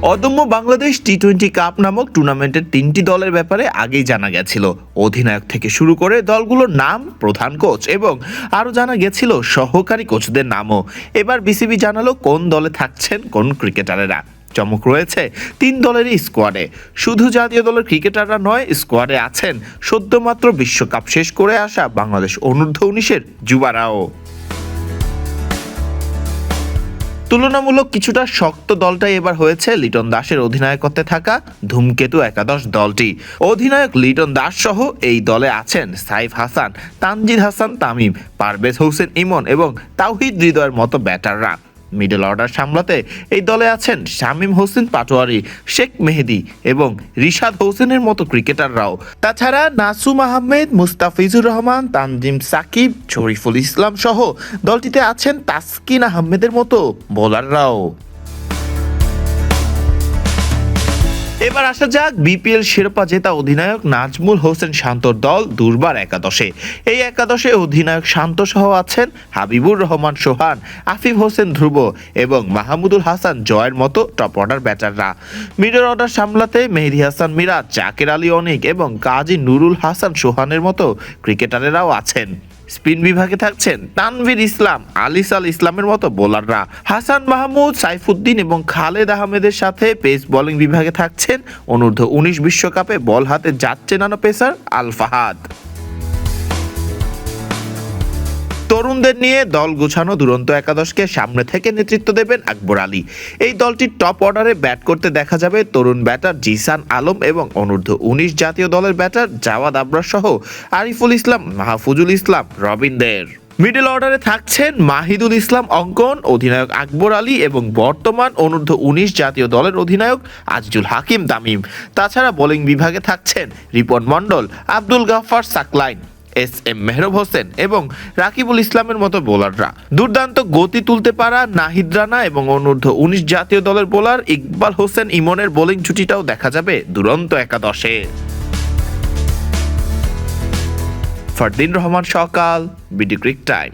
অদম্য বাংলাদেশ টি-20 কাপ নামক টুর্নামেন্টের 3টি দলের ব্যাপারে আগেই জানা গেছিল। অধিনায়ক থেকে শুরু করে দলগুলোর নাম, প্রধান কোচ এবং আরও জানা গেছিল সহকারী কোচদের নামও। এবার বিসিবি জানালো কোন দলে থাকছেন কোন ক্রিকেটারেরা। চমক রয়েছে 3 দলেরই স্কোয়াডে। শুধু জাতীয় দলের ক্রিকেটাররা নয়, স্কোয়াডে আছেন সদ্যমাত্র বিশ্বকাপ শেষ করে আসা বাংলাদেশ অনূর্ধ্ব-19-এর যুবারাও। তুলনামূলক কিছুটা শক্ত দলটাই এবার হয়েছে লিটন দাসের অধিনায়কত্বে থাকা ধূমকেতু একাদশ দলটি। অধিনায়ক লিটন দাস সহ এই দলে আছেন সাইফ হাসান, তানজিদ হাসান তামিম, পারভেজ হোসেন ইমন এবং তাওহিদ হৃদয়ের মতো ব্যাটাররা। মিডল অর্ডার সামলাতে এই দলে আছেন শামীম হোসেন পাটোয়ারি, শেখ মেহেদী এবং রিশাদ হোসেনের মতো ক্রিকেটাররাও। তাছাড়া নাসুম আহমেদ, মুস্তাফিজুর রহমান, তানজিম সাকিব, শরীফুল ইসলাম সহ দলটিতে আছেন তাসকিন আহমেদের মতো বোলাররাও। এবার আসা যাক বিপিএল শিরোপা জেতা অধিনায়ক নাজমুল হোসেন শান্তর দল দুর্বার একাদশে। এই একাদশে অধিনায়ক শান্ত সহ আছেন হাবিবুর রহমান সোহান, আফিফ হোসেন ধ্রুব এবং মাহমুদুল হাসান জয়ের মতো টপ অর্ডার ব্যাটাররা। মিডল অর্ডার সামলাতে মেহেদী হাসান মিরাজ, জাকের আলী অনিক এবং কাজী নুরুল হাসান সোহানের মতো ক্রিকেটারেরাও আছেন। স্পিন বিভাগে থাকছেন তানভীর ইসলাম, আলিসাল ইসলামের মতো বোলাররা। হাসান মাহমুদ, সাইফুদ্দিন এবং খালেদ আহমেদের সাথে পেস বোলিং বিভাগে থাকছেন অনূর্ধ্ব-19 বিশ্বকাপে বল হাতে যাচ্ছে নানা পেসার আল ফাহাদ। তরুণদের নিয়ে দল গোছানো দুরন্ত একাদশকে সামনে থেকে নেতৃত্ব দেবেন আকবর আলী। এই দলটির টপ অর্ডারে ব্যাট করতে দেখা যাবে তরুণ ব্যাটার জিসান আলম এবং অনূর্ধ্ব-19 জাতীয় দলের ব্যাটার জাওয়াদ আবরার সহ আরিফুল ইসলাম, মাহফুজুল ইসলাম, রবিনদের। মিডল অর্ডারে থাকছেন মাহিদুল ইসলাম অঙ্কন, অধিনায়ক আকবর আলী এবং বর্তমান অনূর্ধ্ব-19 জাতীয় দলের অধিনায়ক আজিজুল হাকিম তামিম। তাছাড়া বোলিং বিভাগে থাকছেন রিপন মণ্ডল, আব্দুল গাফফার সাকলাইন, এস.এম. মেহরব হোসেন এবং রাকিবুল ইসলামের মতো বোলাররা। দুর্দান্ত গতি তুলতে পারা নাহিদ রানা এবং অনূর্ধ্ব-19 জাতীয় দলের বোলার ইকবাল হোসেন ইমনের বোলিং জুটিটাও দেখা যাবে দুরন্ত একাদশে। ফারদিন রহমান সকাল, বিডি ক্রিক টাইম।